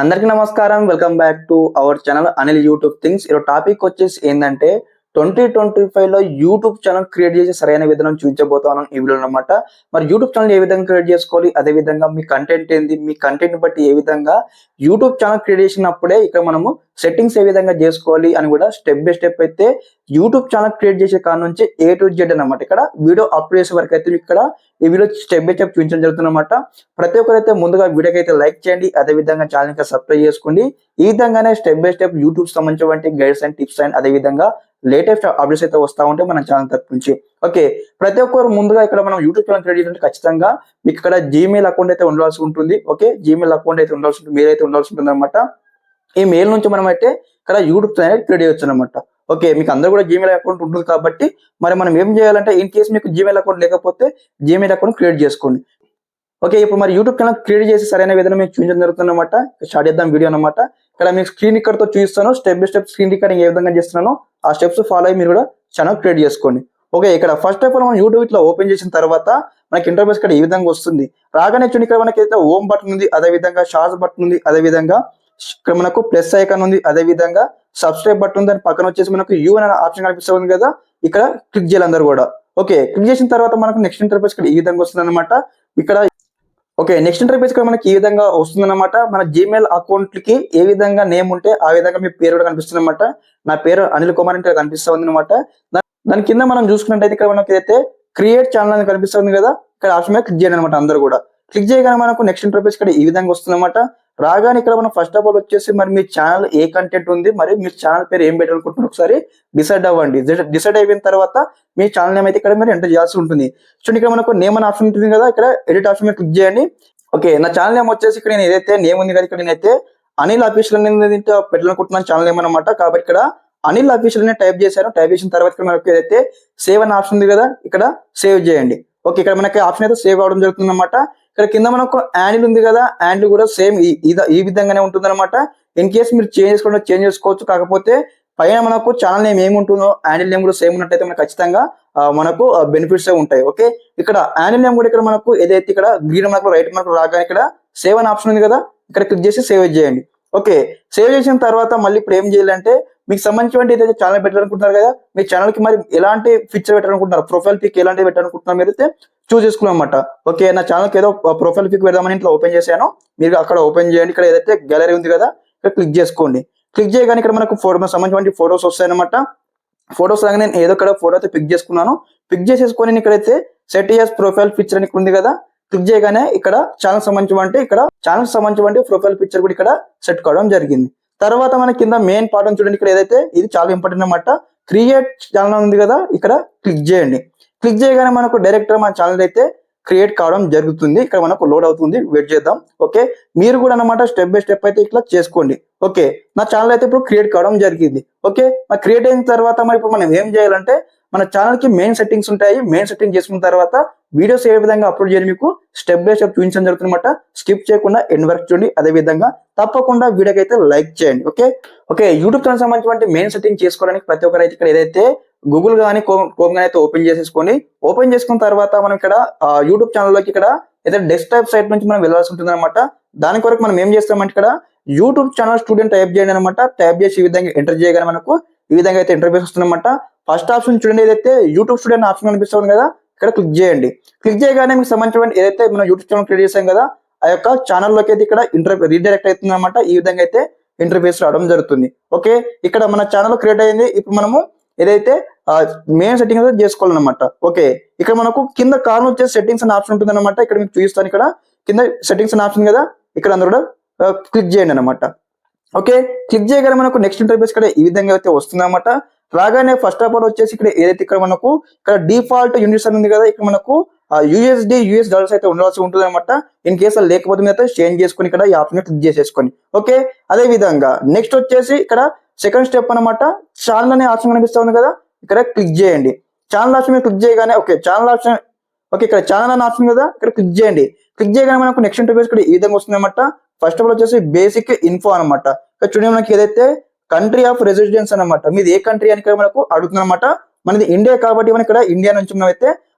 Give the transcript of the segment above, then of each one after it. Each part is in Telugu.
అందరికీ నమస్కారం. Welcome back to our channel Anil YouTube things. ఈరోజు టాపిక్ వచ్చేసి ఏంటంటే 2025లో యూట్యూబ్ ఛానల్ క్రియేట్ చేసి సరైన విధానం చూపించబోతున్నాను ఈ వీడియోలో అనమాట. మరి యూట్యూబ్ ఛానల్ ఏ విధంగా క్రియేట్ చేసుకోవాలి, అదే విధంగా మీ కంటెంట్ ఏంది, మీ కంటెంట్ బట్టి ఏ విధంగా యూట్యూబ్ ఛానల్ క్రియేట్ చేసినప్పుడే ఇక్కడ మనము సెట్టింగ్స్ ఏ విధంగా చేసుకోవాలి అని కూడా స్టెప్ బై స్టెప్ అయితే యూట్యూబ్ ఛానల్ క్రియేట్ చేసే కాడ నుంచి A to Z అనమాట. ఇక్కడ వీడియో అప్లోడ్ చేసే వరకు అయితే ఇక్కడ ఈ వీడియో స్టెప్ బై స్టెప్ చూపించడం జరుగుతుంది అనమాట. ప్రతి ఒక్కరైతే ముందుగా వీడియోకి అయితే లైక్ చేయండి, అదే విధంగా ఛానల్ కి సబ్స్క్రైబ్ చేసుకోండి. ఈ విధంగానే స్టెప్ బై స్టెప్ యూట్యూబ్ సంబంధించిన గైడ్స్ అండ్ టిప్స్ అండ్ అదే విధంగా లేటెస్ట్ అప్డేట్స్ అయితే వస్తా ఉంటే మన ఛానల్ తరపు నుంచి. ఓకే, ప్రతి ఒక్కరు ముందుగా ఇక్కడ మనం యూట్యూబ్ ఛానల్ క్రియేట్ చేయాలంటే ఖచ్చితంగా మీకు ఇక్కడ జీమెయిల్ అకౌంట్ అయితే ఉండాల్సి ఉంటుంది. ఓకే, జీమెయిల్ అకౌంట్ అయితే ఉండాల్సి ఉంటుంది, మెయిల్ అయితే ఉండాల్సి ఉంటుంది అనమాట. ఈ మెయిల్ నుంచి మనం అయితే ఇక్కడ యూట్యూబ్ ఛానల్ క్రియేట్ చేయొచ్చు అనమాట. ఓకే, మీకు అందరూ కూడా జీమెయిల్ అకౌంట్ ఉంటుంది కాబట్టి మరి మనం ఏం చేయాలంటే ఇన్ కేసు మీకు జీమెయిల్ అకౌంట్ లేకపోతే జీమెయిల్ అకౌంట్ క్రియేట్ చేసుకోండి. ఓకే, ఇప్పుడు మరి యూట్యూబ్ ఛానల్ క్రియేట్ చేసి సరైన విధానం మీకు చూపించడం జరుగుతుంది అనమాట. స్టార్ట్ చేద్దాం వీడియో అనమాట. ఇక్కడ మీకు స్క్రీన్ రికార్డ్ తో చూపిస్తాను, step by step screen recording ఏ విధంగా చేస్తున్నానో ఆ స్టెప్స్ ఫాలో అయ్యి మీరు కూడా ఛానల్ క్రియేట్ చేసుకోండి. ఓకే, ఇక్కడ ఫస్ట్ ఆఫ్ ఆల్ మనం యూట్యూబ్ ఇట్లా ఓపెన్ చేసిన తర్వాత మనకి ఇంటర్ఫేస్ ఇక్కడ ఈ విధంగా వస్తుంది. రాగానే చూడండి, ఇక్కడ మనకి అయితే హోమ్ బటన్ ఉంది, అదే విధంగా షార్ట్స్ బటన్ ఉంది, అదే విధంగా ఇక్కడ మనకు ప్లస్ ఐకాన్ ఉంది, అదే విధంగా సబ్స్క్రైబ్ బటన్ ఉంది. దాని పక్కన వచ్చేసి మనకు యూ అనే ఆప్షన్ కనిపిస్తుంది కదా, ఇక్కడ క్లిక్ చేయాలి అందరూ కూడా. ఓకే, క్లిక్ చేసిన తర్వాత మనకు నెక్స్ట్ ఇంటర్ఫేస్ ఇక్కడ ఈ విధంగా వస్తుంది అనమాట. ఇక్కడ ఓకే, నెక్స్ట్ ఇంటర్ఫేస్ ఇక్కడ మనకి ఈ విధంగా వస్తుంది అనమాట. మన జీమెయిల్ అకౌంట్ కి ఏ విధంగా నేమ్ ఉంటే ఆ విధంగా మీ పేరు కూడా కనిపిస్తుంది అనమాట. నా పేరు అనిల్ కుమార్ అంటే కనిపిస్తుంది అనమాట. దాని కింద మనం చూసుకున్నట్టయితే ఇక్కడ మనకి అయితే క్రియేట్ ఛానల్ అని కనిపిస్తుంది కదా, ఇక్కడ ఆప్షన్ మీద క్లిక్ చేయండి అనమాట. అందరూ కూడా క్లిక్ చేయగానే మనకు నెక్స్ట్ ఇంటర్ఫేస్ ఇక్కడ ఈ విధంగా వస్తుంది అనమాట. రాగానే ఇక్కడ మనం ఫస్ట్ ఆఫ్ ఆల్ వచ్చేసి మరి మీ ఛానల్ ఏ కంటెంట్ ఉంది, మరి మీ ఛానల్ పేరు ఏం పెట్టాలనుకుంటున్నారు ఒకసారి డిసైడ్ అవ్వండి. డిసైడ్ అయిపోయిన తర్వాత మీ ఛానల్ నేమ్ అయితే ఇక్కడ మీరు ఎంటర్ చేయాల్సి ఉంటుంది. చూడండి, ఇక్కడ మనకు నేమ్ అనే ఆప్షన్ ఉంటుంది కదా, ఇక్కడ ఎడిట్ ఆప్షన్ మీద క్లిక్ చేయండి. ఓకే, నా ఛానల్ నేమ్ వచ్చేసి ఇక్కడ నేను ఏదైతే నేమ్ ఉంది కదా, ఇక్కడ నేనైతే అనిల్ అఫీషియల్ అనేది పెట్టాలనుకుంటున్నాను ఛానల్ నేమ్ అనమాట. కాబట్టి ఇక్కడ అనిల్ అఫీషియల్ అనే టైప్ చేశాను. టైప్ చేసిన తర్వాత ఇక్కడ మనకు ఏదైతే సేవ్ అనే ఆప్షన్ ఉంది కదా, ఇక్కడ సేవ్ చేయండి. ఓకే, ఇక్కడ మనకి ఆప్షన్ అయితే సేవ్ అవడం జరుగుతుంది అనమాట. ఇక్కడ కింద మనకు హ్యాండిల్ ఉంది కదా, హ్యాండిల్ కూడా సేమ్ ఈ విధంగానే ఉంటుంది అనమాట. ఇన్ కేసు మీరు చేంజ్ చేసుకోవచ్చు. కాకపోతే పైన మనకు ఛానల్ నేమ్ ఏముంటుందో హ్యాండిల్ నేమ్ కూడా సేమ్ ఉన్నట్టయితే మనకు ఖచ్చితంగా మనకు బెనిఫిట్స్ ఉంటాయి. ఓకే, ఇక్కడ హ్యాండిల్ నేమ్ కూడా ఇక్కడ మనకు ఏదైతే ఇక్కడ గ్రీన్ మనకు రైట్ మనకు రాగానే ఇక్కడ సేవ్ అనే ఆప్షన్ ఉంది కదా, ఇక్కడ క్లిక్ చేసి సేవ్ చేయండి. ఓకే, సేవ్ చేసిన తర్వాత మళ్ళీ ఇప్పుడు ఏం చేయాలంటే మీకు సంబంధించిన ఏదైతే ఛానల్ పెట్టాలనుకుంటున్నారు కదా, మీ ఛానల్ కి మరి ఎలాంటి పిక్చర్ పెట్టాలనుకుంటున్నారు, ప్రొఫైల్ పిక్ ఎలాంటి పెట్టాలనుకుంటున్నారు మీరు అయితే చూస్ చేసుకున్నాం అనమాట. ఓకే, నా ఛానల్ కి ఏదో ప్రొఫైల్ పిక్ పెడదామని ఇంట్లో ఓపెన్ చేశాను. మీరు అక్కడ ఓపెన్ చేయండి. ఇక్కడ ఏదైతే గ్యాలరీ ఉంది కదా, ఇక్కడ క్లిక్ చేసుకోండి. క్లిక్ చేయగానే ఇక్కడ మనకు సంబంధించిన ఫోటోస్ వస్తాయన్నమాట. ఫోటోస్ లాగా నేను ఏదో ఇక్కడ ఫోటో అయితే పిక్ చేసుకున్నాను. పిక్ చేసేసుకొని ఇక్కడైతే సెట్ చేసి ప్రొఫైల్ పిక్చర్ అని ఉంది కదా, క్లిక్ చేయగానే ఇక్కడ ఛానల్ సంబంధించిన ప్రొఫైల్ పిక్చర్ కూడా ఇక్కడ సెట్ కావడం జరిగింది. తర్వాత మన కింద మెయిన్ పార్ట్ చూడండి, ఇక్కడ ఏదైతే ఇది చాలా ఇంపార్టెంట్ అనమాట. క్రియేట్ ఛానల్ ఉంది కదా, ఇక్కడ క్లిక్ చేయండి. క్లిక్ చేయగానే మనకు డైరెక్ట్ మన ఛానల్ అయితే క్రియేట్ కావడం జరుగుతుంది. ఇక్కడ మనకు లోడ్ అవుతుంది, వెయిట్ చేద్దాం. ఓకే, మీరు కూడా అనమాట స్టెప్ బై స్టెప్ అయితే ఇట్లా చేసుకోండి. ఓకే, నా ఛానల్ అయితే ఇప్పుడు క్రియేట్ కావడం జరిగింది. ఓకే, మరి క్రియేట్ అయిన తర్వాత మరి ఇప్పుడు మనం ఏం చేయాలంటే మన ఛానల్ కి మెయిన్ సెట్టింగ్స్ ఉంటాయి. మెయిన్ సెట్టింగ్ చేసుకున్న తర్వాత వీడియోస్ ఏ విధంగా అప్లోడ్ చేయాలి మీకు స్టెప్ బై స్టెప్ చూపించడం జరుగుతుందన్నమాట. స్కిప్ చేయకుండా ఎండ్ వరకు చూడండి. అదే విధంగా తప్పకుండా వీడియోకి అయితే లైక్ చేయండి. ఓకే, యూట్యూబ్ ఛానల్ సంబంధించిన మెయిన్ సెట్టింగ్ చేసుకోవడానికి ప్రతి ఒక్కరు అయితే ఇక్కడ ఏదైతే గూగుల్ గానీ క్రోమ్ గానీ అయితే ఓపెన్ చేసేసుకొని ఓపెన్ చేసుకున్న తర్వాత మనం ఇక్కడ యూట్యూబ్ ఛానల్లోకి ఇక్కడ ఏదైతే డెస్క్టాప్ సైట్ నుంచి మనం వెళ్ళాల్సి ఉంటుంది అనమాట. దాని కొరకు మనం ఏం చేస్తామంటే ఇక్కడ యూట్యూబ్ ఛానల్ స్టూడెంట్ టైప్ చేయండి అనమాట. టైప్ చేసి ఈ విధంగా ఎంటర్ చేయగానే మనకు ఈ విధంగా అయితే ఇంటర్ఫేస్ వస్తుందన్నమాట. ఫస్ట్ ఆప్షన్ చూడండి, ఏదైతే యూట్యూబ్ స్టూడెంట్ ఆప్షన్ కనిపిస్తుంది కదా, ఇక్కడ క్లిక్ చేయండి. క్లిక్ చేయగానే మీకు సంబంధించిన ఏదైతే మనం యూట్యూబ్ ఛానల్ క్రియేట్ చేసాం కదా, ఆ యొక్క ఛానల్లోకి అయితే ఇక్కడ రీడైరెక్ట్ అవుతుంది అనమాట. ఈ విధంగా అయితే ఇంటర్ఫేస్ రావడం జరుగుతుంది. ఓకే, ఇక్కడ మన ఛానల్ క్రియేట్ అయింది. ఇప్పుడు మనము ఏదైతే మెయిన్ సెట్టింగ్ అయితే చేసుకోవాలన్నమాట. ఓకే, ఇక్కడ మనకు కింద కార్నర్ వచ్చేసి సెట్టింగ్స్ అనే ఆప్షన్ ఉంటుంది అనమాట. ఇక్కడ మీకు చూపిస్తాను, ఇక్కడ కింద సెట్టింగ్స్ అనే ఆప్షన్ కదా, ఇక్కడ అందరూ కూడా క్లిక్ చేయండి అనమాట. ఓకే, క్లిక్ చేయగానే మనకు నెక్స్ట్ ఇంటర్ఫేస్ ఇక్కడ ఈ విధంగా అయితే వస్తుంది అనమాట. రాగానే ఫస్ట్ ఆఫ్ ఆల్ వచ్చేసి ఇక్కడ ఏదైతే ఇక్కడ మనకు ఇక్కడ డిఫాల్ట్ యూనిట్స్ అని ఉంది కదా, ఇక్కడ మనకు యూఎస్ డాలర్స్ అయితే ఉండాల్సి ఉంటుంది అనమాట. ఇన్ కేసు లేకపోతే మీరు అయితే చేంజ్ చేసుకుని ఇక్కడ ఈ ఆప్షన్ క్లిక్ చేసేసుకొని. ఓకే, అదే విధంగా నెక్స్ట్ వచ్చేసి ఇక్కడ సెకండ్ స్టెప్ అనమాట. ఛానల్ అనే ఆప్షన్ కనిపిస్తుంది కదా, ఇక్కడ క్లిక్ చేయండి. ఛానల్ ఆప్షన్ మీద క్లిక్ చేయగానే ఇక్కడ ఛానల్ అనే ఆప్షన్ కదా, ఇక్కడ క్లిక్ చేయండి. క్లిక్ చేయగానే మనకు నెక్స్ట్ ఇంటర్ఫేస్ ఇక్కడ ఈ విధంగా వస్తుంది అనమాట. ఫస్ట్ ఆఫ్ ఆల్ వచ్చేసి బేసిక్ ఇన్ఫో అనమాట. ఇక్కడ చూడండి, మనకి ఏదైతే కంట్రీ ఆఫ్ రెసిడెన్స్ అనమాట, మీది ఏ కంట్రీ అని ఇక్కడ మనకు అడుగుతుంది అనమాట. మనది ఇండియా కాబట్టి మనం ఇక్కడ ఇండియా నుంచి మనం అయితే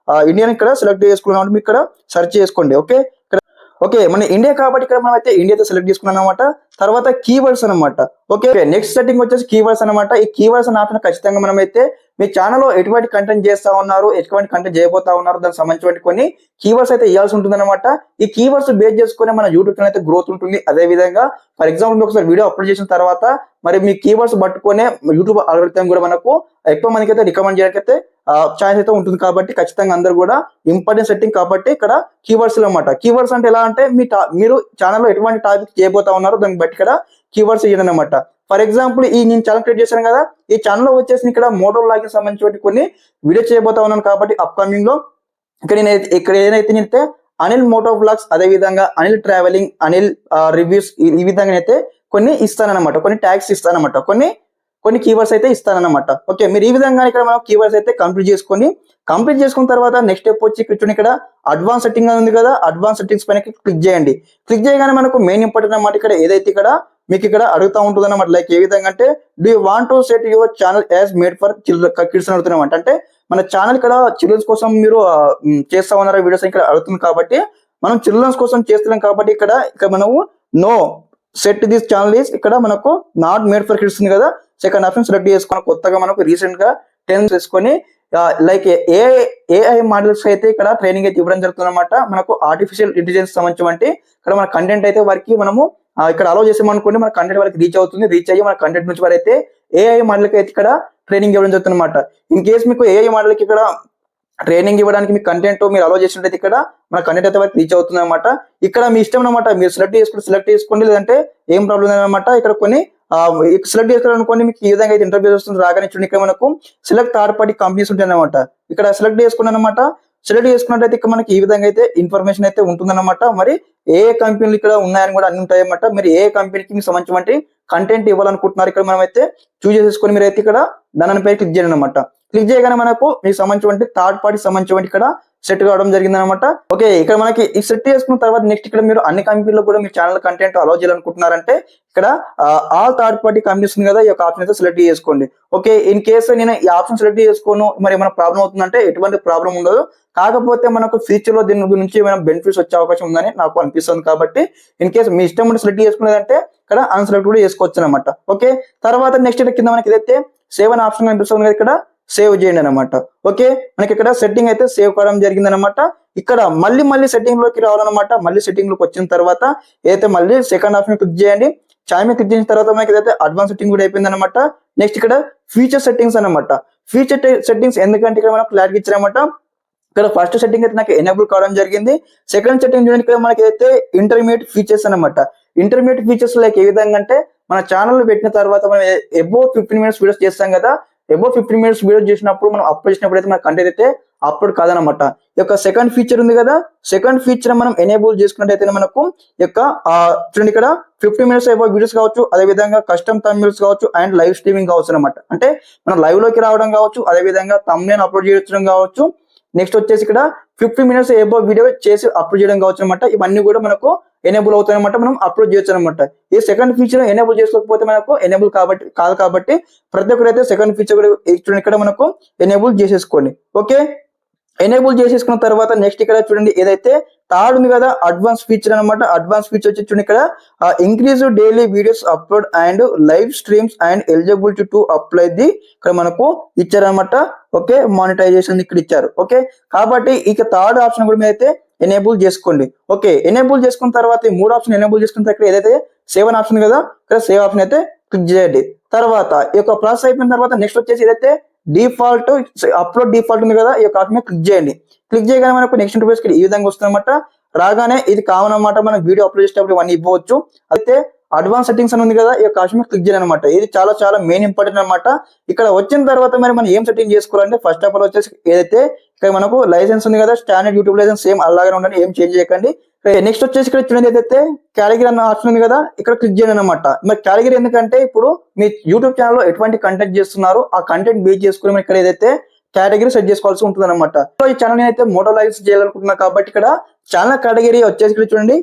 ఇండియా ఇక్కడ సెలెక్ట్ చేసుకున్నాం. మీకు ఇక్కడ సెర్చ్ చేసుకోండి. ఓకే, ఇక్కడ ఓకే, మన ఇండియా కాబట్టి ఇక్కడ మనం అయితే ఇండియా సెలెక్ట్ చేసుకున్నాం అనమాట. తర్వాత కీవర్డ్స్ అనమాట. ఓకే, నెక్స్ట్ సెట్టింగ్ వచ్చేసి కీవర్డ్స్ అనమాట. ఈ కీవర్డ్స్ అనే ఆప్షన్ ఖచ్చితంగా మనం అయితే మీ ఛానల్లో ఎటువంటి కంటెంట్ చేస్తా ఉన్నారు, ఎటువంటి కంటెంట్ చేయబోతా ఉన్నారు, దానికి సంబంధించిన కొన్ని కీవర్డ్స్ అయితే ఇవ్వాల్సి ఉంటుంది అనమాట. ఈ కీవర్డ్స్ బేస్ చేసుకుని మన యూట్యూబ్ ఛానల్ అయితే గ్రోత్ ఉంటుంది. అదే విధంగా ఫర్ ఎగ్జాంపుల్ ఒకసారి వీడియో అప్లోడ్ చేసిన తర్వాత మరి మీ కీవర్డ్స్ పట్టుకునే యూట్యూబ్ అల్గోరిథం కూడా మనకు ఎక్కువ మందికి అయితే రికమెండ్ చేయడానికి అయితే ఛాన్స్ అయితే ఉంటుంది. కాబట్టి ఖచ్చితంగా అందరూ కూడా ఇంపార్టెంట్ సెట్టింగ్ కాబట్టి ఇక్కడ కీవర్డ్స్ అనమాట. కీవర్డ్స్ అంటే ఎలా అంటే మీరు ఛానల్లో ఎటువంటి టాపిక్ చేయబోతా ఉన్నారో దాన్ని బట్టి ఇక్కడ కీవర్డ్స్ ఇవ్వడం అనమాట. ఫర్ ఎగ్జాంపుల్ ఈ నేను ఛానల్ క్రియేట్ చేశాను కదా, ఈ ఛానల్లో వచ్చేసి ఇక్కడ మోటార్ లాగిన్ సంబంధించి కొన్ని వీడియో చేయబోతా ఉన్నాను. కాబట్టి అప్కమింగ్ లో ఇక్కడ ఏదైతే నేనైతే అనిల్ మోటో బ్లాగ్స్, అదే విధంగా అనిల్ ట్రావెలింగ్, అనిల్ రివ్యూస్ ఈ విధంగా అయితే కొన్ని ఇస్తానన్నమాట, కొన్ని ట్యాగ్స్ ఇస్తానన్నమాట, కొన్ని కీవర్డ్స్ అయితే ఇస్తానన్నమాట. ఓకే, మీరు ఈ విధంగా ఇక్కడ మనం కీవర్డ్స్ అయితే కంప్లీట్ చేసుకున్న తర్వాత నెక్స్ట్ స్టెప్ వచ్చి ఇక్కడ అడ్వాన్స్ సెట్టింగ్ ఉంది కదా, అడ్వాన్స్ సెట్టింగ్స్ పైన క్లిక్ చేయండి. క్లిక్ చేయగానే మనకు మెయిన్ ఇంపార్టెంట్ అన్నమాట. ఇక్కడ ఏదైతే ఇక్కడ మీకు ఇక్కడ అడుగుతా ఉంటుంది అన్నమాట. లైక్ ఏ విధంగా అంటే do you want to set your channel as made for kids అని అడుగుతున్నాం. అంటే మన ఛానల్ ఇక్కడ చిల్డ్రన్స్ కోసం మీరు చేస్తా ఉన్నారా వీడియోస్ ఇక్కడ అడుగుతుంది. కాబట్టి మనం చిల్డ్రన్స్ కోసం చేస్తున్నాం కాబట్టి ఇక్కడ మనము no set this channel is ఇక్కడ మనకు నాట్ మేడ్ ఫర్ కిడ్స్ ఉంది కదా, సెకండ్ ఆప్షన్ సెలెక్ట్ చేసుకుని కొత్తగా మనకు రీసెంట్ గా 10 చేసుకొని లైక్ ఏఐ మోడల్స్ అయితే ఇక్కడ ట్రైనింగ్ అయితే ఇవ్వడం జరుగుతుంది అనమాట. మనకు ఆర్టిఫిషియల్ ఇంటెలిజెన్స్ సంబంధించి ఇక్కడ మన కంటెంట్ అయితే వారికి మనము ఇక్కడ అలో చేసామనుకోండి, మన కంటెంట్ వాళ్ళకి రీచ్ అవుతుంది. రీచ్ అయ్యి మన కంటెంట్ నుంచి వారైతే ఏఐ మోడల్కి అయితే ఇక్కడ ట్రైనింగ్ ఇవ్వడం జరుగుతుంది అనమాట. ఇన్ కేసు మీకు ఏఐ మోడల్కి ఇక్కడ ట్రైనింగ్ ఇవ్వడానికి మీ కంటెంట్ మీరు అలో చేసినట్లయితే ఇక్కడ మన కంటెంట్ అయితే వారికి రీచ్ అవుతుంది అనమాట. ఇక్కడ మీ ఇష్టం అనమాట, మీరు సెలెక్ట్ చేసుకోండి, లేదంటే ఏం ప్రాబ్లం అనమాట. ఇక్కడ కొన్ని సెలెక్ట్ చేసుకోవాలనుకోండి, మీకు ఈ విధంగా అయితే ఇంటర్వ్యూ వస్తుంది. రాగానే చూడండి ఇక్కడ మనకు సెలెక్ట్ థర్డ్ పార్టీ కంపెనీస్ ఉంటాయి అనమాట. ఇక్కడ సెలెక్ట్ చేసుకున్నాను అనమాట. సెలెక్ట్ చేసుకున్నట్టయితే ఇక్కడ మనకి ఈ విధంగా అయితే ఇన్ఫర్మేషన్ అయితే ఉంటుందన్నమాట. మరి ఏ కంపెనీలు ఇక్కడ ఉన్నాయని కూడా అన్ని ఉంటాయి అన్నమాట. మీరు ఏ కంపెనీకి మీకు సంబంధించిన కంటెంట్ ఇవ్వాలనుకుంటున్నారు ఇక్కడ మనం అయితే చూస్ చేసేసుకొని మీరు అయితే ఇక్కడ దాని పై క్లిక్ చేయండి అనమాట. క్లిక్ చేయగానే మనకు మీకు సంబంధించిన థర్డ్ పార్టీ సంబంధించిన ఇక్కడ సెట్ కావడం జరిగింది అనమాట. ఓకే, ఇక్కడ మనకి ఈ సెట్ చేసుకున్న తర్వాత నెక్స్ట్ ఇక్కడ మీరు అన్ని కంపెనీలో కూడా మీ ఛానల్ కంటెంట్ అలో చేయాలనుకుంటున్నారంటే ఇక్కడ ఆల్ థర్డ్ పార్టీ కంపెనీస్ ఉంది కదా, ఈ యొక్క ఆప్షన్ అయితే సెలెక్ట్ చేసుకోండి. ఓకే, ఇన్ కేసు నేను ఈ ఆప్షన్ సెలెక్ట్ చేసుకోను, మరి ఏమైనా ప్రాబ్లం అవుతుందంటే ఎటువంటి ప్రాబ్లం ఉండదు. కాకపోతే మనకు ఫ్యూచర్ లో దీని గురించి ఏమైనా బెనిఫిట్స్ వచ్చే అవకాశం ఉందని నాకు అనిపిస్తుంది. కాబట్టి ఇన్ కేసు మీ ఇష్టం ఉంటే సెలెక్ట్ చేసుకునేదంటే ఇక్కడ అన్సెలెక్ట్ కూడా చేసుకోవచ్చు అనమాట. ఓకే, తర్వాత నెక్స్ట్ కింద మనకి ఏదైతే సేవ్ అనే ఆప్షన్ కనిపిస్తుంది కదా, ఇక్కడ సేవ్ చేయండి అనమాట. ఓకే, మనకి ఇక్కడ సెట్టింగ్ అయితే సేవ్ కావడం జరిగింది అనమాట. ఇక్కడ మళ్ళీ సెట్టింగ్ లోకి రావాలన్నమాట. మళ్ళీ సెట్టింగ్ లోకి వచ్చిన తర్వాత ఏదైతే మళ్ళీ సెకండ్ ఆప్షన్ క్లిక్ చేయండి. ఛాయ్ మీద క్లిక్ చేసిన తర్వాత మనకి ఏదైతే అడ్వాన్స్ సెట్టింగ్ కూడా అయిపోయింది అనమాట. నెక్స్ట్ ఇక్కడ ఫీచర్ సెట్టింగ్స్ అనమాట. ఫీచర్ సెట్టింగ్స్ ఎందుకంటే ఇక్కడ మనం క్లారిటీ ఇచ్చారనమాట. ఇక్కడ ఫస్ట్ సెట్టింగ్ అయితే నాకు ఎనేబుల్ కావడం జరిగింది. సెకండ్ సెట్టింగ్ చూడండి, ఇక్కడ మనకి అయితే ఇంటర్మీడియట్ ఫీచర్స్ అనమాట. ఇంటర్మీడియట్ ఫీచర్స్ లైక్ ఏ విధంగా అంటే మన ఛానల్ పెట్టిన తర్వాత మనం అబౌవ్ 15 minutes వీడియోస్ చేస్తాం కదా, అబౌవ్ 15 minutes వీడియో చేసినప్పుడు మనం అప్లోడ్ చేసినప్పుడు అయితే మన కంటెంట్ అయితే అప్లోడ్ కాదనమాట. ఈ యొక్క సెకండ్ ఫీచర్ ఉంది కదా, సెకండ్ ఫీచర్ మనం ఎనేబుల్ చేసుకున్నట్టయితే మనకు యొక్క చూడండి ఇక్కడ 15 minutes అబౌవ్ వీడియోస్ కావచ్చు, అదే విధంగా కస్టమ్ థంబ్నెయిల్స్ కావచ్చు అండ్ లైవ్ స్ట్రీమింగ్ కావచ్చు అనమాట. అంటే మనం లైవ్ లోకి రావడం కావచ్చు, అదే విధంగా థంబ్నెయిల్ అప్లోడ్ చేయడం కావచ్చు. నెక్స్ట్ వచ్చేసి ఇక్కడ 15 minutes అబౌవ్ వీడియో చేసి అప్లోడ్ చేయడం కావచ్చు అనమాట. ఇవన్నీ కూడా మనకు ఎనేబుల్ అవుతాయి అనమాట, మనం అప్లోడ్ చేయొచ్చు అనమాట. ఈ సెకండ్ ఫీచర్ ఎనేబుల్ చేసుకోకపోతే మనకు ఎనేబుల్ కాదు కాబట్టి ప్రతి ఒక్కరైతే సెకండ్ ఫీచర్ కూడా ఇక్కడ మనకు ఎనేబుల్ చేసేసుకోండి. ఓకే, ఎనేబుల్ చేసేసుకున్న తర్వాత నెక్స్ట్ ఇక్కడ చూడండి ఏదైతే థర్డ్ ఉంది కదా అడ్వాన్స్ ఫీచర్ అనమాట. అడ్వాన్స్ ఫీచర్ వచ్చి చూడండి ఇక్కడ increase daily videos upload and live streams and eligibility to apply the ఇక్కడ మనకు ఇచ్చారనమాట. ఓకే, మానిటైజేషన్ ఇక్కడ ఇచ్చారు. ఓకే, కాబట్టి ఇక థర్డ్ ఆప్షన్ కూడా మీరైతే ఎనేబుల్ చేసుకోండి. ఓకే, ఎనేబుల్ చేసుకున్న తర్వాత ఈ మూడు ఆప్షన్ ఎనేబుల్ చేసుకున్న తర్వాత ఏదైతే సేవ్ అని ఆప్షన్ కదా, ఇక్కడ సేవ్ ఆప్షన్ అయితే క్లిక్ చేయండి. తర్వాత ఈ యొక్క ప్రాసెస్ అయిపోయిన తర్వాత నెక్స్ట్ వచ్చేసి ఏదైతే డిఫాల్ట్ అప్లోడ్ డిఫాల్ట్ ఉంది కదా, ఈ యొక్క ఆప్షన్ మీద క్లిక్ చేయండి. క్లిక్ చేయగానే మనకు నెక్స్ట్ ఇంటర్ఫేస్ ఈ విధంగా వస్తుంది అనమాట. రాగానే ఇది కామన్ అనమాట, మనం వీడియో అప్లోడ్ చేసేటప్పుడు ఇవన్నీ ఇవ్వచ్చు. అయితే అడ్వాన్స్ సెట్టింగ్స్ అని ఉంది కదా, ఈ యొక్క ఆప్షన్ మీద క్లిక్ చేయాలి అనమాట. ఇది చాలా మెయిన్ ఇంపార్టెంట్ అనమాట. ఇక్కడ వచ్చిన తర్వాత మరి మనం ఏం సెట్టింగ్ చేసుకోవాలంటే ఫస్ట్ ఆఫ్ ఆల్ వచ్చేసి ఏదైతే ఇక్కడ మనకు లైసెన్స్ ఉంది కదా, స్టాండర్డ్ యూట్యూబ్ లైసెన్స్ సేమ్ అలాగే ఉండండి, ఏం చేంజ్ చేయకండి. నెక్స్ట్ వచ్చేసి ఇక్కడ చూడండి ఏదైతే కేటగిరీ అన్న ఆప్షన్ ఉంది కదా, ఇక్కడ క్లిక్ చేయండి అనమాట. మరి కేటగిరీ ఎందుకంటే ఇప్పుడు మీ యూట్యూబ్ ఛానల్లో ఎటువంటి కంటెంట్ చేస్తున్నారు ఆ కంటెంట్ బేస్ చేసుకుని మనం ఇక్కడ ఏదైతే కేటగిరీ సెట్ చేసుకోవాల్సి ఉంటుంది అనమాట. ఈ ఛానల్ అయితే మోటో లైఫ్ చేయాలనుకుంటున్నా కాబట్టి ఇక్కడ ఛానల్ కేటగిరీ వచ్చేసి ఇక్కడ చూడండి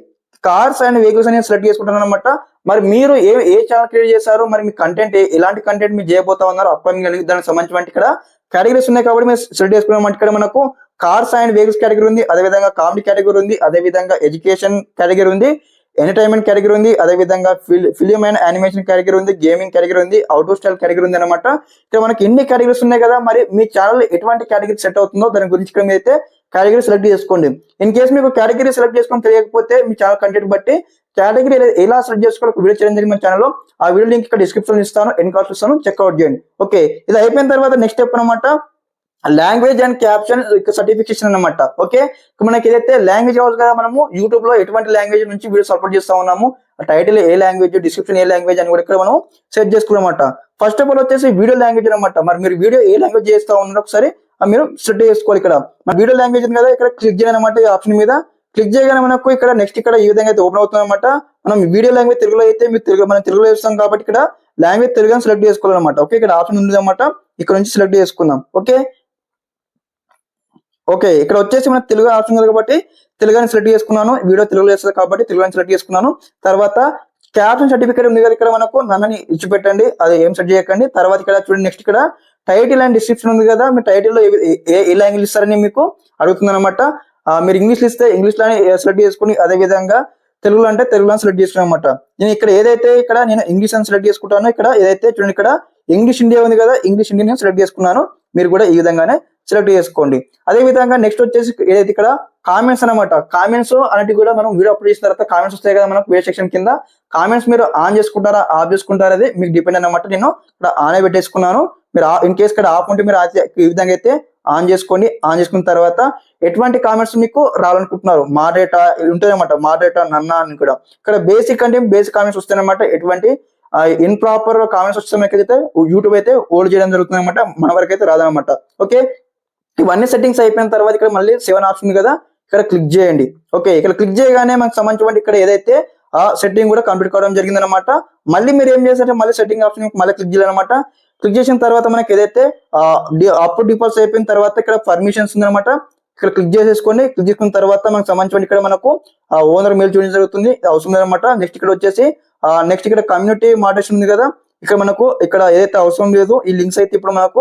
కార్స్ అండ్ వెహికల్స్ అనేది సెలెక్ట్ చేసుకుంటాను అనమాట. మరి మీరు ఏ ఛానల్ క్రియేట్ చేశారు, మరి మీ కంటెంట్ ఎలాంటి కంటెంట్ మీరు చేయబోతా ఉన్నారు అప్కమింగ్ దానికి సంబంధించిన ఇక్కడ కేటగిరీస్ ఉన్నాయి కాబట్టి మీరు సెలెక్ట్ చేసుకున్నామంటే ఇక్కడ మనకు కార్స్ అండ్ వెహికల్స్ కేటగిరీ ఉంది, అదేవిధంగా కామెడీ కేటగిరీ ఉంది, అదేవిధంగా ఎడ్యుకేషన్ కేటగిరీ ఉంది, ఎంటర్టైన్మెంట్ కేటగిరీ ఉంది, అదేవిధంగా ఫిలిం అండ్ యానిమేషన్ కేటగిరీ ఉంది, గేమింగ్ కేటగిరీ ఉంది, అవుట్ స్టైల్ కేటగిరీ ఉంది అనమాట. ఇక్కడ మనకి ఎన్ని కేటగిరీస్ ఉన్నాయి కదా, మరి మీ ఛానల్ ఎటువంటి కేటగిరీ సెట్ అవుతుందో దాని గురించి ఇక్కడ మీరైతే కేటగిరీ సెలెక్ట్ చేసుకోండి. ఇన్ కేసు మీకు కేటగిరీ సెలెక్ట్ చేసుకొని తెలియకపోతే మీ ఛానల్ కంటెంట్ బట్టి కేటగిరీ ఎలా సెలెక్ట్ చేసుకోవాలి వీడియో చేయడం జరిగింది మన ఛానల్లో. ఆ వీడియో లింక్ ఇక్కడ డిస్క్రిప్షన్ ఇస్తాను, ఎండ్ కార్డ్స్ ఇస్తాను, చెక్అవుట్ చేయండి. ఓకే, ఇది అయిపోయిన తర్వాత నెక్స్ట్ స్టెప్ అనమాట లాంగ్వేజ్ అండ్ క్యాప్షన్ సర్టిఫికేషన్ అనమాట. ఓకే, మనకి ఏదైతే లాంగ్వేజ్ కావాలి కదా, మనము యూట్యూబ్ లో ఎటువంటి లాంగ్వేజ్ నుంచి వీడియోస్ అప్లోడ్ చేస్తా ఉన్నాము, టైటిల్ ఏ లాంగ్వేజ్, డిస్క్రిప్షన్ ఏ లాంగ్వేజ్ అని కూడా ఇక్కడ మనం సెట్ చేసుకున్నమాట. ఫస్ట్ ఆఫ్ ఆల్ వచ్చేసి వీడియో లాంగ్వేజ్ అనమాట. మరి మీరు వీడియో ఏ లాంగ్వేజ్ చేస్తా ఉన్నారు ఒకసారి మీరు సెట్ చేసుకోవాలి. ఇక్కడ మన వీడియో లాంగ్వేజ్ ఉంది కదా, ఇక్కడ క్లిక్ చేయాలి అనమాట. ఈ ఆప్షన్ మీద క్లిక్ చేయగానే మనకు ఇక్కడ నెక్స్ట్ ఇక్కడ ఈ విధంగా అయితే ఓపెన్ అవుతుంది అనమాట. మనం వీడియో లాంగ్వేజ్ తెలుగులో అయితే మీరు మనం తెలుగులో చేస్తాం కాబట్టి ఇక్కడ లాంగ్వేజ్ తెలుగు అని సెలెక్ట్ చేసుకోవాలన్నమాట. ఓకే, ఇక్కడ ఆప్షన్ ఉంది అనమాట, ఇక్కడ నుంచి సెలెక్ట్ చేసుకుందాం. ఓకే ఓకే, ఇక్కడ వచ్చేసి మన తెలుగు ఆప్షన్ ఉంది కాబట్టి తెలుగుని సెలెక్ట్ చేసుకున్నాను. వీడియో తెలుగులో చేస్తుంది కాబట్టి తెలుగుని సెలెక్ట్ చేసుకున్నాను. తర్వాత క్యాప్షన్ సర్టిఫికేట్ ఉంది కదా, ఇక్కడ మనకు నన్నని ఇచ్చి పెట్టండి, అది ఏం సెట్ చేయకండి. తర్వాత ఇక్కడ చూడండి, నెక్స్ట్ ఇక్కడ టైటిల్ అండ్ డిస్క్రిప్షన్ ఉంది కదా, మీ టైటిల్ లో ఏ లాంగ్వేజ్ ఇస్తారని మీకు అడుగుతుంది అనమాట. మీరు ఇంగ్లీష్ ఇస్తే ఇంగ్లీష్ లోనే సెలెక్ట్ చేసుకుని, అదే విధంగా తెలుగులో అంటే తెలుగులో సెలెక్ట్ చేసుకున్నాను అనమాట. నేను ఇక్కడ ఏదైతే ఇక్కడ నేను ఇంగ్లీష్ అని సెలెక్ట్ చేసుకుంటాను, ఇక్కడ ఏదైతే చూడండి ఇక్కడ ఇంగ్లీష్ ఇండియా ఉంది కదా, ఇంగ్లీష్ ఇండియన్ సెలెక్ట్ చేసుకున్నాను. మీరు కూడా ఈ విధంగానే సెలెక్ట్ చేసుకోండి. అదే విధంగా నెక్స్ట్ వచ్చేసి ఏదైతే ఇక్కడ కామెంట్స్ అనమాట. కామెంట్స్ అనేవి కూడా మనం వీడియో అప్లోడ్ చేసిన తర్వాత కామెంట్స్ వస్తాయి కదా మనకు వీడియో సెక్షన్ కింద. కామెంట్స్ మీరు ఆన్ చేసుకుంటారా ఆఫ్ చేసుకుంటారా అది మీకు డిపెండ్ అనమాట. నేను ఇక్కడ ఆన్ అయి పెట్టేసుకున్నాను. మీరు ఇన్ కేస్ ఇక్కడ ఆఫ్ ఉంటే మీరు ఈ విధంగా అయితే ఆన్ చేసుకోండి. ఆన్ చేసుకున్న తర్వాత ఎటువంటి కామెంట్స్ మీకు రావాలనుకుంటున్నారు, మోడరేటా ఉంటుంది అనమాట, మోడరేటా నన్నా అని కూడా. ఇక్కడ బేసిక్ అంటే బేసిక్ కామెంట్స్ వస్తాయి అనమాట. ఎటువంటి ఇన్ ప్రాపర్ కామెంట్స్ వస్తే యూట్యూబ్ అయితే హోల్డ్ చేయడం జరుగుతుంది అనమాట, మన వరకు అయితే రాదనమాట. ఓకే, ఇవన్నీ సెట్టింగ్స్ అయిపోయిన తర్వాత ఇక్కడ మళ్ళీ 7 ఆప్షన్ ఉంది కదా, ఇక్కడ క్లిక్ చేయండి. ఓకే, ఇక్కడ క్లిక్ చేయగానే మనకు సంబంధించిన ఇక్కడ ఏదైతే ఆ సెట్టింగ్ కూడా కంప్లీట్ కావడం జరిగింది అనమాట. మళ్ళీ మీరు ఏం చేస్తారంటే మళ్ళీ సెట్టింగ్ ఆప్షన్ మళ్ళీ క్లిక్ చేయాలన్నమాట. క్లిక్ చేసిన తర్వాత మనకి ఏదైతే అప్పుడు డిపాజిట్ అయిపోయిన తర్వాత ఇక్కడ పర్మిషన్స్ ఉందన్నమాట. ఇక్కడ క్లిక్ చేసేసుకోండి. క్లిక్ చేసుకున్న తర్వాత మనకు సంబంధించిన ఇక్కడ మనకు ఓనర్ మెయిల్ చూడడం జరుగుతుంది, అవసరం లేదన్నమాట. నెక్స్ట్ ఇక్కడ వచ్చేసి నెక్స్ట్ ఇక్కడ కమ్యూనిటీ మోడరేషన్ ఉంది కదా, ఇక్కడ మనకు ఇక్కడ ఏదైతే అవసరం లేదు ఈ లింక్స్ అయితే ఇప్పుడు మనకు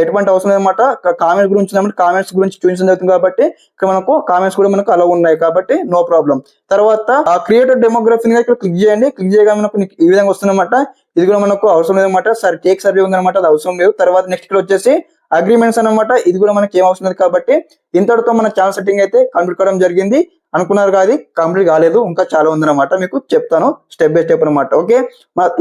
ఎటువంటి అవసరం లేదన్నమాట. కామెంట్స్ గురించి కామెంట్స్ గురించి చూపించడం జరుగుతుంది కాబట్టి ఇక్కడ మనకు కామెంట్స్ కూడా మనకు అలా ఉన్నాయి కాబట్టి నో ప్రాబ్లం. తర్వాత క్రియేటర్ డెమోగ్రఫీ ఇక్కడ క్లిక్ చేయండి. క్లిక్ చేయగా మనకు ఈ విధంగా వస్తుందన్నమాట. ఇది కూడా మనకు అవసరం లేదన్నమాట. టేక్ సర్వే ఉందన్నమాట, అది అవసరం లేదు. తర్వాత నెక్స్ట్ ఇక్కడ వచ్చేసి అగ్రిమెంట్స్ అన్నమాట. ఇది కూడా మనకి ఏం అవసరం లేదు కాబట్టి ఇంతటితో మన ఛానల్ సెట్టింగ్ అయితే కంప్లీట్ కావడం జరిగింది. అనుకున్నారు కాదు, కంప్లీట్ కాలేదు, ఇంకా చాలా ఉందన్నమాట. మీకు చెప్తాను స్టెప్ బై స్టెప్ అనమాట. ఓకే,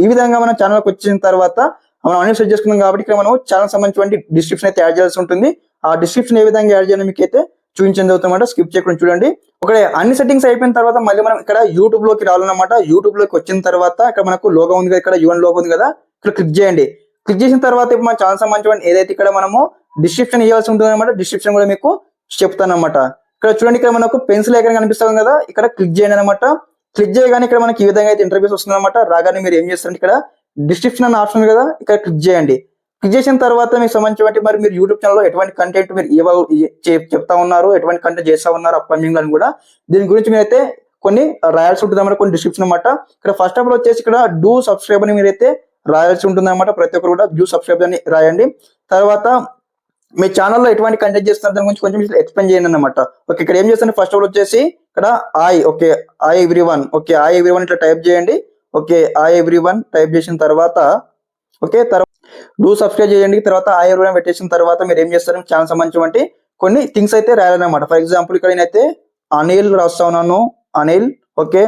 ఈ విధంగా మన ఛానల్కి వచ్చిన తర్వాత మనం అన్ని సెట్ చేసుకున్నాం కాబట్టి ఇక్కడ మనం ఛానల్ సంబంధించిన డిస్క్రిప్షన్ అయితే యాడ్ చేయాల్సి ఉంటుంది. ఆ డిస్క్రిప్షన్ ఏ విధంగా యాడ్ చేయాలి మీకు అయితే చూపించడం జరుగుతుందన్నమాట. స్కిప్ చేయకుండా చూడండి. ఒకటే అన్ని సెట్టింగ్స్ అయిపోయిన తర్వాత మళ్ళీ మనం ఇక్కడ యూట్యూబ్ లోకి రావాలన్నమాట. యూట్యూబ్ లోకి వచ్చిన తర్వాత ఇక్కడ మనకు లోగో ఉంది కదా, ఇక్కడ యువన్ లోగో ఉంది కదా, ఇక్కడ క్లిక్ చేయండి. క్లిక్ చేసిన తర్వాత ఇప్పుడు మన ఛానల్ సంబంధించిన ఏదైతే ఇక్కడ మనము డిస్క్రిప్షన్ ఇవ్వాల్సి ఉంటుంది అనమాట. డిస్క్రిప్షన్ కూడా మీకు చెప్తాను అనమాట. ఇక్కడ చూడండి, ఇక్కడ మనకు పెన్సిల్ ఐకాన్ కనిపిస్తుంది కదా, ఇక్కడ క్లిక్ చేయండి అనమాట. క్లిక్ చేయగానే ఇక్కడ మనకి ఈ విధంగా అయితే ఇంటర్ఫేస్ వస్తుంది అనమాట. రాగానే మీరు ఏం చేస్తారంటే ఇక్కడ డిస్క్రిప్షన్ అన్న ఆప్షన్ కదా, ఇక్కడ క్లిక్ చేయండి. క్లిక్ చేసిన తర్వాత మీకు సంబంధించిన మరి మీరు యూట్యూబ్ ఛానల్లో ఎటువంటి కంటెంట్ మీరు చెప్తా ఉన్నారు, ఎటువంటి కంటెంట్ చేస్తా ఉన్నారు అప్కమింగ్ అని కూడా దీని గురించి మీరైతే కొన్ని రాయాల్సి ఉంటుంది అన్నమాట, కొన్ని డిస్క్రిప్షన్ అనమాట. ఇక్కడ ఫస్ట్ ఆఫ్ ఆల్ వచ్చేసి ఇక్కడ డూ సబ్స్క్రైబ్ అని మీరైతే రాయాల్సి ఉంటుంది అనమాట. ప్రతి ఒక్కరు కూడా డూ సబ్స్క్రైబ్ అని రాయండి. తర్వాత మీ ఛానల్లో ఎటువంటి కంటెంట్ చేస్తున్నారు దాని గురించి కొంచెం ఎక్స్ప్లెయిన్ చేయండి అనమాట. ఓకే, ఇక్కడ ఏం చేస్తాను ఫస్ట్ ఆఫ్ ఆల్ వచ్చేసి ఇక్కడ ఓకే ఎవ్రీవన్, ఓకే ఎవ్రీవన్ ఇట్లా టైప్ చేయండి. ఓకే ఎవ్రీవన్ టైప్ చేసిన తర్వాత ఓకే తర్వాత డూ సబ్స్క్రైబ్ చేయండి. తర్వాత ఎవ్రీవన్ పెట్టేసిన తర్వాత మీరు ఏం చేస్తారు ఛానల్ సంబంధించి కొన్ని థింగ్స్ అయితే రాయాలన్నమాట. ఫర్ ఎగ్జాంపుల్ ఇక్కడ నేనైతే అనిల్ రాస్తా ఉన్నాను, Anil. Okay,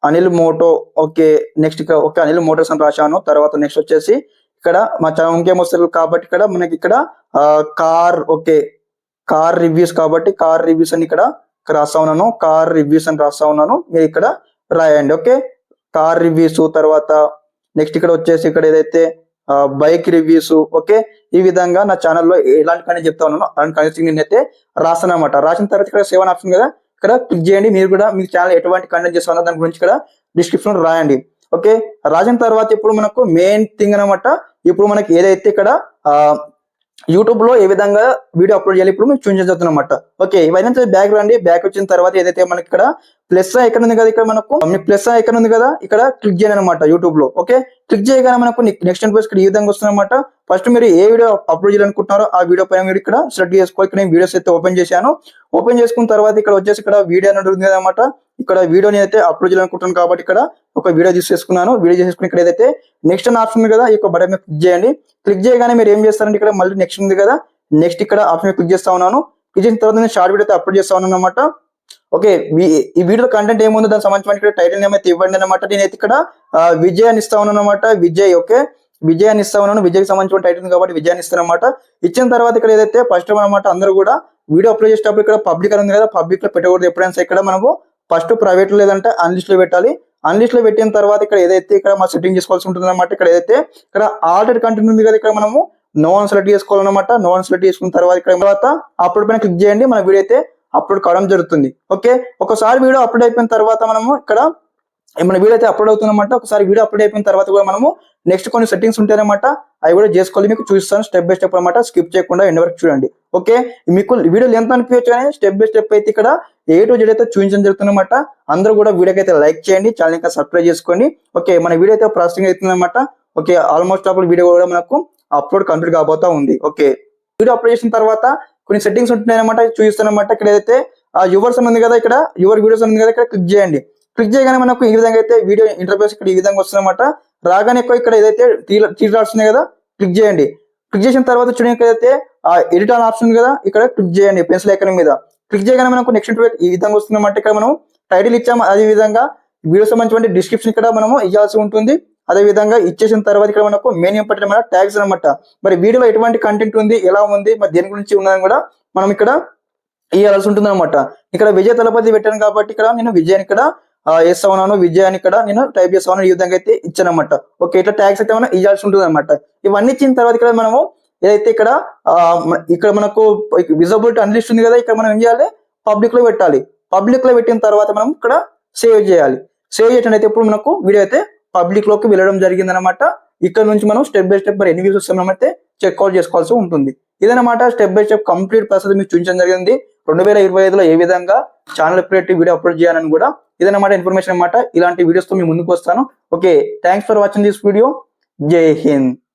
Anil moto. Okay, next ఇక్కడ ఓకే అనిల్ మోటార్స్ అని రాశాను. తర్వాత నెక్స్ట్ వచ్చేసి ఇక్కడ మా ఛానల్ ఇంకేం వస్తారు కాబట్టి ఇక్కడ మనకి ఇక్కడ కార్, ఓకే కార్ రివ్యూస్ కాబట్టి కార్ రివ్యూస్ అని ఇక్కడ రాస్తా ఉన్నాను, కార్ రివ్యూస్ అని రాస్తా ఉన్నాను. మీరు ఇక్కడ రాయండి. Okay, car reviews. తర్వాత నెక్స్ట్ ఇక్కడ వచ్చేసి ఇక్కడ ఏదైతే బైక్ రివ్యూస్. ఓకే, ఈ విధంగా నా ఛానల్లో ఎలాంటి కంటెంట్ చెప్తా ఉన్నాను అలాంటి కంటెంట్ నేనైతే రాస్తాను అనమాట. రాసిన తర్వాత ఇక్కడ 7 ఆప్షన్ కదా, ఇక్కడ క్లిక్ చేయండి. మీరు కూడా మీ ఛానల్ ఎటువంటి కంటెంట్ చేస్తా ఉన్నారు దాని గురించి ఇక్కడ డిస్క్రిప్షన్ రాయండి. ఓకే, రాసిన తర్వాత ఇప్పుడు మనకు మెయిన్ థింగ్ అనమాట. ఇప్పుడు మనకి ఏదైతే ఇక్కడ యూట్యూబ్ లో ఏ విధంగా వీడియో అప్లోడ్ చేయాలి ఇప్పుడు మీకు చూపించబోతున్నా అనమాట. ఓకే, ఇవన్నీ బ్యాక్ రండి. బ్యాక్ వచ్చిన తర్వాత ఏదైతే మనకి ఇక్కడ ప్లస్ ఐకాన్ ఉంది కదా, ఇక్కడ మనకు ప్లస్ ఐకాన్ ఉంది కదా, ఇక్కడ క్లిక్ చేయాలి అనమాట యూట్యూబ్ లో. ఓకే, క్లిక్ చేయగానే మనకు నెక్స్ట్ ఇంటర్ఫేస్ ఇక్కడ ఈ విధంగా వస్తుంది అనమాట. ఫస్ట్ మీరు ఏ వీడియో అప్లోడ్ చేయాలనుకుంటున్నారో ఆ వీడియో పైన మీరు ఇక్కడ సెలెక్ట్ చేసుకోవాలి. ఇక్కడ నేను వీడియోస్ అయితే ఓపెన్ చేశాను. ఓపెన్ చేసుకున్న తర్వాత ఇక్కడ వచ్చేసి ఇక్కడ వీడియో అనేది ఉంది అనమాట. ఇక్కడ వీడియోని అయితే అప్లోడ్ చేయాలనుకుంటున్నాను కాబట్టి ఇక్కడ ఒక వీడియో తీసేసుకున్నాను. వీడియో చేసుకుని ఇక్కడ ఏదైతే నెక్స్ట్ అని ఆప్షన్ ఉంది కదా, ఈ యొక్క బటన్ మీద క్లిక్ చేయండి. క్లిక్ చేయగానే మీరు ఏం చేస్తారంటే ఇక్కడ మళ్ళీ నెక్స్ట్ ఉంది కదా, నెక్స్ట్ ఇక్కడ ఆప్షన్ క్లిక్ చేస్తా ఉన్నాను. క్లిక్ చేసిన తర్వాత నేను షార్ట్ వీడియో అయితే అప్లోడ్ చేస్తా ఉన్నాను అనమాట. ఓకే, ఈ వీడియో కంటెంట్ ఏముందో దానికి సంబంధించిన ఇక్కడ టైటిల్ నేమ్ అయితే ఇవ్వండి అనమాట. నేనైతే ఇక్కడ విజయ్ అని ఇస్తా ఉన్నాను అనమాట. విజయ్. ఓకే, విజయ్ అని ఇస్తా ఉన్నాను. విజయ్కి సంబంధించిన టైటిల్ ఉంది కాబట్టి విజయ్ అని ఇస్తాను అనమాట. ఇచ్చిన తర్వాత ఇక్కడ ఏదైతే ఫస్ట్ అనమాట అందరూ కూడా వీడియో అప్లోడ్ చేసేటప్పుడు ఇక్కడ పబ్లిక్ అని ఉంది కదా, పబ్లిక్ లో పెట్టకూడదు. ఎప్పుడైనా ఇక్కడ మనము ఫస్ట్ ప్రైవేట్ లో లేదంటే అన్లిస్ట్ లో పెట్టాలి. అన్లిస్ట్ లో పెట్టిన తర్వాత ఇక్కడ ఏదైతే ఇక్కడ మా సెట్టింగ్ చేసుకోవాల్సి ఉంటుంది అనమాట. ఇక్కడ ఏదైతే ఇక్కడ ఆల్రెడీ కంటెంట్ ఉంది కదా, ఇక్కడ మనము నో అని సెలెక్ట్ చేసుకోవాలన్నమాట. నో అని సెలెక్ట్ చేసుకున్న తర్వాత ఇక్కడ అప్లోడ్ పైన క్లిక్ చేయండి. మన వీడియో అయితే అప్లోడ్ కావడం జరుగుతుంది. ఓకే, ఒకసారి వీడియో అప్లోడ్ అయిపోయిన తర్వాత మనము ఇక్కడ మన వీడియో అయితే అప్లోడ్ అవుతుందన్నమాట. ఒకసారి వీడియో అప్లోడ్ అయిపోయిన తర్వాత కూడా మనము నెక్స్ట్ కొన్ని సెట్టింగ్స్ ఉంటాయన్నమాట. అవి కూడా చేసుకోవాలి. మీకు చూస్తాను స్టెప్ బై స్టెప్ అనమాట. స్కిప్ చేయకుండా ఎండ్ వరకు చూడండి. ఓకే, మీకు వీడియో లెంత్ అనిపించచ్చు కానీ స్టెప్ బై స్టెప్ అయితే ఇక్కడ ఏ టు జెడ్ అయితే చూపించడం జరుగుతుందన్నమాట. అందరూ కూడా వీడియోకి అయితే లైక్ చేయండి, ఛానల్ ఇంకా సబ్స్క్రైబ్ చేసుకోండి. ఓకే, మన వీడియో అయితే ప్రాసెసింగ్ అవుతుందన్నమాట. ఓకే, ఆల్మోస్ట్ అప్పుడు వీడియో కూడా మనకు అప్లోడ్ కంప్లీట్ కాబోతా ఉంది. ఓకే, వీడియో అప్లోడ్ చేసిన తర్వాత కొన్ని సెట్టింగ్స్ ఉంటున్నాయి అనమాట, చూపిస్తానమాట. ఇక్కడ ఏదైతే యువర్స్ ఉంది కదా, ఇక్కడ యువర్ వీడియోస్ ఉంది కదా, ఇక్కడ క్లిక్ చేయండి. క్లిక్ చేయగానే మనకు ఈ విధంగా అయితే వీడియో ఇంటర్ఫేస్ ఇక్కడ ఈ విధంగా వస్తుందన్నమాట. రాగానే ఇక్కడ ఏదైతే త్రీ డాట్స్ ఉన్నాయి కదా, క్లిక్ చేయండి. క్లిక్ చేసిన తర్వాత చూడండి ఏదైతే ఎడిట్ ఆన్ ఆప్షన్ ఉంది కదా, ఇక్కడ క్లిక్ చేయండి పెన్సిల్ ఐకాన్ మీద. క్లిక్ చేయగానే మనకు నెక్స్ట్ ఇంటర్ఫేస్ ఈ విధంగా వస్తుందన్నమాట. ఇక్కడ మనం టైటిల్ ఇచ్చాము, అదే విధంగా వీడియో సంబంధించిన డిస్క్రిప్షన్ ఇక్కడ మనము ఇవ్వాల్సి ఉంటుంది. అదే విధంగా ఇచ్చేసిన తర్వాత ఇక్కడ మనకు మెయిన్ ఇంపార్టెంట్ మన ట్యాగ్స్ అనమాట. మరి వీడియోలో ఎటువంటి కంటెంట్ ఉంది, ఎలా ఉంది, మరి దేని గురించి ఉన్నదని కూడా మనం ఇక్కడ ఇవ్వాల్సి ఉంటుంది అనమాట. ఇక్కడ విజయ్ తలపతి పెట్టాను కాబట్టి ఇక్కడ నేను విజయ్ ఇక్కడ వేస్తా ఉన్నాను. విజయ్ అని ఇక్కడ నేను టైప్ చేస్తా ఉన్నాను. ఈ విధంగా అయితే ఇచ్చానమాట. ఓకే, ఇట్లా ట్యాగ్స్ అయితే మనం ఇవ్వాల్సి ఉంటుంది అనమాట. ఇవన్నీ ఇచ్చిన తర్వాత ఇక్కడ మనము ఏదైతే ఇక్కడ మనకు విజిబిలిటీ అన్లిస్ట్ ఉంది కదా, ఇక్కడ మనం ఏం చేయాలి, పబ్లిక్ లో పెట్టాలి. పబ్లిక్ లో పెట్టిన తర్వాత మనం ఇక్కడ సేవ్ చేయాలి. సేవ్ చేసినట్టయితే ఇప్పుడు మనకు వీడియో అయితే పబ్లిక్ లోకి వెళ్ళడం జరిగింది అనమాట. ఇక్కడ నుంచి మనం స్టెప్ బై స్టెప్ మరి ఎన్ని వ్యూస్ వస్తాం అయితే చెక్అవుట్ చేసుకోవాల్సి ఉంటుంది. ఇదనమాట step by step complete process మీకు చూపించడం జరిగింది. 2025లో ఏ విధంగా ఛానల్ క్రియేటివ్ వీడియో అప్లోడ్ చేయాలని కూడా ఇదనమాట ఇన్ఫర్మేషన్ అనమాట. ఇలాంటి వీడియోస్ తో మీ ముందుకు వస్తాను. Okay, thanks for watching this video. జై హింద్.